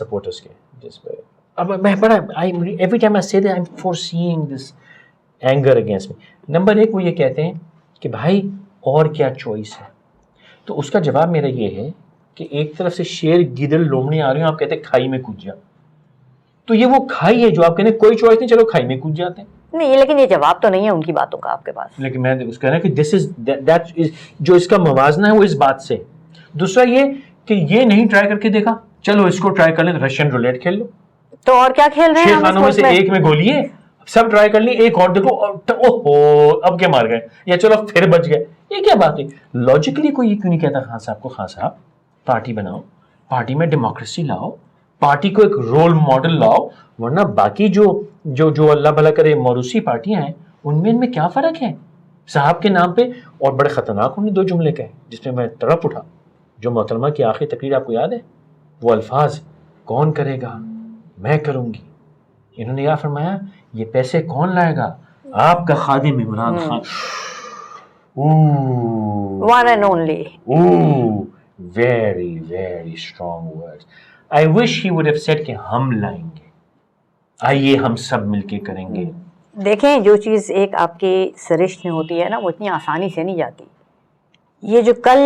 Supporters کے جس پہ اب میں بڑا every time I say that I am foreseeing this anger against me. Number ایک وہ یہ کہتے ہیں کہ بھائی اور کیا چوائس ہے, تو اس کا جواب میرا یہ ہے کہ ایک طرف سے شیر گیدڑ لومڑی آ رہی ہیں, آپ کہتے ہیں کھائی میں کود جا, تو یہ وہ کھائی ہے جو آپ کہتے ہیں کوئی چوائس نہیں, چلو کھائی میں کود جاتے ہیں. نہیں, لیکن یہ جواب تو نہیں ہے ان کی باتوں کا آپ کے پاس. لیکن میں اس کہنا کہ دس از دیٹ جو اس کا موازنہ ہے وہ اس بات سے. دوسرا یہ کہ یہ نہیں ٹرائی کر کے دیکھا, چلو اس کو ٹرائی کر لیں, رشین رولٹ کھیل لو. تو اور کیا کھیل رہے ہیں ہم خانوں میں سے ایک میں گولی ہے, سب ٹرائی کر لی, ایک اور دیکھو اوہو اب کیا مار گئے, یا چلو پھر بچ گئے, یہ کیا بات ہے؟ لاجیکلی کوئی یہ کیوں نہیں کہتا خان صاحب کو, خان صاحب پارٹی بناؤ, پارٹی میں ڈیموکریسی لاؤ, پارٹی کو ایک رول ماڈل لاؤ, ورنہ باقی جو اللہ بھلا کرے موروثی پارٹیاں ہیں ان میں کیا فرق ہے صاحب کے نام پہ. اور بڑے خطرناک انہوں نے 2 جملے کہے جس میں تڑپ اٹھا. جو محترمہ کی آخری تقریر آپ کو یاد ہے, وہ الفاظ کون کرے گا, میں کروں گی. انہوں نے کیا فرمایا, یہ پیسے کون لائے گا, آپ کا خادم Imran Khan. One and only. Very, very strong words. I wish he would have said کہ ہم لائیں گے, آئیے ہم سب مل کے کریں گے. دیکھیں, جو چیز ایک آپ کے سرشت میں ہوتی ہے نا, وہ اتنی آسانی سے نہیں جاتی. یہ جو کل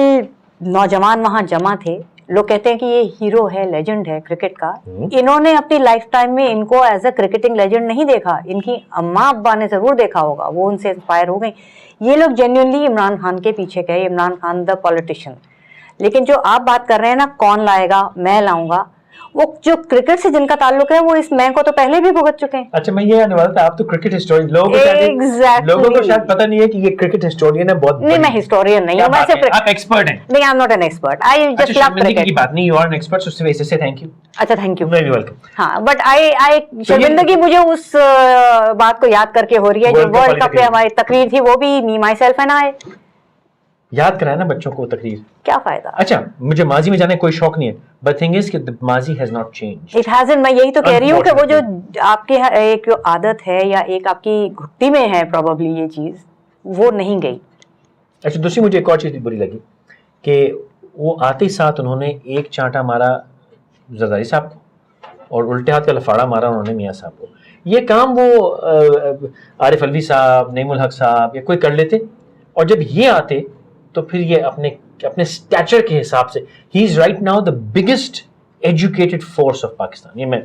نوجوان وہاں جمع تھے, لوگ کہتے ہیں کہ یہ ہیرو ہے, لیجنڈ ہے کرکٹ کا. انہوں نے اپنی لائف ٹائم میں ان کو ایز اے کرکٹنگ لیجنڈ نہیں دیکھا, ان کی اماں ابا نے ضرور دیکھا ہوگا, وہ ان سے انسپائر ہو گئی. یہ لوگ جینیونلی عمران خان کے پیچھے گئے, عمران خان دا پولیٹیشین. لیکن جو آپ بات کر رہے ہیں نا, کون لائے گا, میں لاؤں گا, وہ جو کرکٹ سے جن کا تعلق ہے وہ اس میں کو تو پہلے بھی بھگت چکے ہیں. اچھا, میں یہ آنے والا تھا, آپ تو کرکٹ ہسٹورین, لوگوں کو شاید پتہ نہیں ہے کہ یہ کرکٹ ہسٹورین ہے. بہت نہیں, میں ہسٹورین نہیں ہوں, میں صرف آپ ایکسپرٹ ہیں. نہیں, I am not an expert, I just love cricket کی بات نہیں, یو آر این ایکسپرٹ, اس وجہ سے تھینک یو. اچھا, تھینک یو, ویری ویلکم. ہاں, بٹ آئی شرمندگی مجھے اس بات کو یاد کر کے ہو رہی ہے جو ورلڈ کپ پہ ہماری تقریر تھی, وہ بھی می مائی سیلف اینڈ آئی. یاد کرایا نا بچوں کو تقریر, کیا فائدہ. اچھا, مجھے ماضی میں جانے کا کوئی شوق نہیں ہے, بٹ تھنگ از کہ ماضی has not changed. It hasn't. میں یہی تو کہہ رہی ہوں کہ وہ جو آپ کی ایک عادت ہے یا ایک آپ کی گھٹی میں ہے پروبیبلی یہ چیز, وہ نہیں گئی. اچھا, دوسری مجھے ایک اور چیز بری لگی کہ وہ آتے ہی ساتھ انہوں نے ایک چانٹا مارا زرداری صاحب کو, اور الٹے ہاتھ کا لفاڑا مارا انہوں نے میاں صاحب کو. یہ کام وہ عارف الوی صاحب, نعیم الحق صاحب یا کوئی کر لیتے, اور جب یہ آتے تو پھر یہ اپنے اسٹیچر کے حساب سے, he is right now the biggest educated force of Pakistan. یہ میں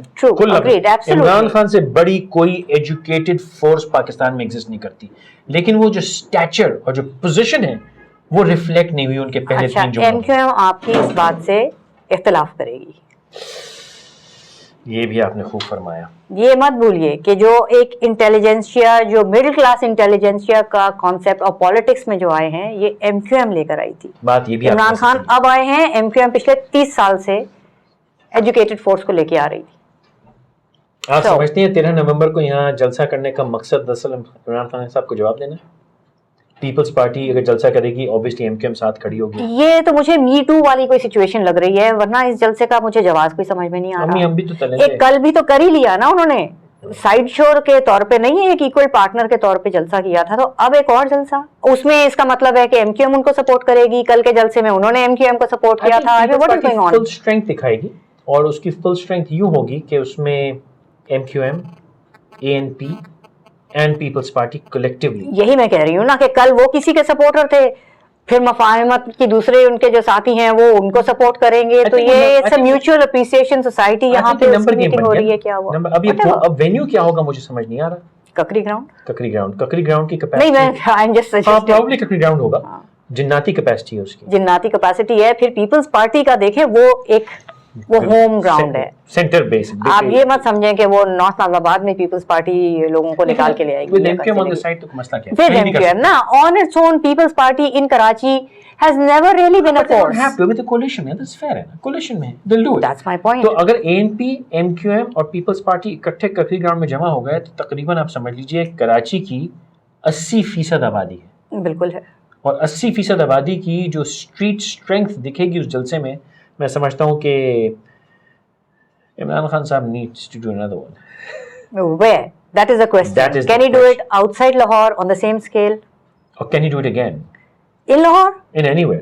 عمران خان سے بڑی کوئی ایجوکیٹڈ فورس پاکستان میں ایگزسٹ نہیں کرتی, لیکن وہ جو اسٹیچر اور جو پوزیشن ہے وہ ریفلیکٹ نہیں ہوئی ان کے پہلے 3 جملوں. ایم کیو ایم آپ کی اس بات سے اختلاف کرے گی, یہ بھی آپ نے خوب فرمایا. یہ مت بھولیے کہ جو ایک انٹیلیجنسیا, جو مڈل کلاس انٹیلیجنسیا کا کانسیپٹ اور پالیٹکس میں جو آئے ہیں, یہ ایم کیو ایم لے کر آئی تھی. بات یہ بھی عمران خان اب آئے ہیں, ایم کیو ایم پچھلے 30 سال سے ایجوکیٹڈ فورس کو لے کے آ رہی تھی. آپ سمجھتے ہیں 13 نومبر کو یہاں جلسہ کرنے کا مقصد دراصل عمران خان صاحب کو جواب دینا ہے؟ پیپلز پارٹی اگر جلسہ کرے گی اوبویسلی ایم کیو ایم ساتھ کھڑی ہوگی. یہ تو مجھے می ٹو والی کوئی سچویشن لگ رہی ہے, ورنہ اس جلسے کا مجھے جواز کوئی سمجھ میں نہیں آ رہا. ہم بھی تو ایک کل بھی تو کر ہی لیا نا انہوں نے, سائڈ شور کے طور پہ نہیں, ایک ایکول پارٹنر کے طور پہ جلسہ کیا تھا, تو اب ایک اور جلسہ, اس میں اس کا مطلب ہے کہ ایم کیو ایم ان کو سپورٹ کرے گی. کل کے جلسے میں انہوں نے ایم کیو ایم کو سپورٹ کیا تھا. فل اسٹرینتھ دکھائے گی, اور اس کی فل اسٹرینتھ یوں ہوگی کہ اس میں M Q M, A N P and Peoples Party collectively. یہی میں کہہ رہی ہوں نا کہ کل وہ کسی کے سپورٹر تھے, پھر مفاہمت کی دوسرے ان کے جو ساتھی ہیں وہ ان کو سپورٹ کریں گے, تو یہ it's a mutual appreciation society. یہاں پہ میٹنگ ہو رہی ہے, کیا ہوا اب وینیو کیا ہوگا مجھے سمجھ نہیں آ رہا. ککری گراؤنڈ کی کیپیسٹی نہیں, میں I am just suggesting probably ککری گراؤنڈ ہوگا. جناتی کیپیسٹی ہے اس کی, جناتی کیپیسٹی ہے. پھر پیپلز پارٹی کا دیکھیں, وہ ہوم گراؤنڈ ہے, سینٹر بیس. آپ یہ مت سمجھیں کہ وہ نارتھ نازم آباد میں پیپلز پارٹی لوگوں کو نکال کے لے آئے گی. نا on its own Peoples Party in Karachi has never really been a force. Have to with the coalition, yeah, that's fair. Coalition میں they'll do it. That's my point. تو اگر ANP, MQM اور پیپلز پارٹی اکٹھے ککری گراؤنڈ میں جمع ہو گئے تو تقریباً آپ سمجھ لیجئے کراچی کی 80% آبادی ہے. بالکل ہے. اور 80% آبادی کی جو اسٹریٹ اسٹرینتھ دکھے گی اس جلسے میں سمجھتا ہوں کہ عمران خان صاحب needs to do another one. Where? That is the question. Can he do it outside Lahore on the same scale? Or can he do it again? In Lahore? In anywhere.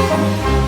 Thank you.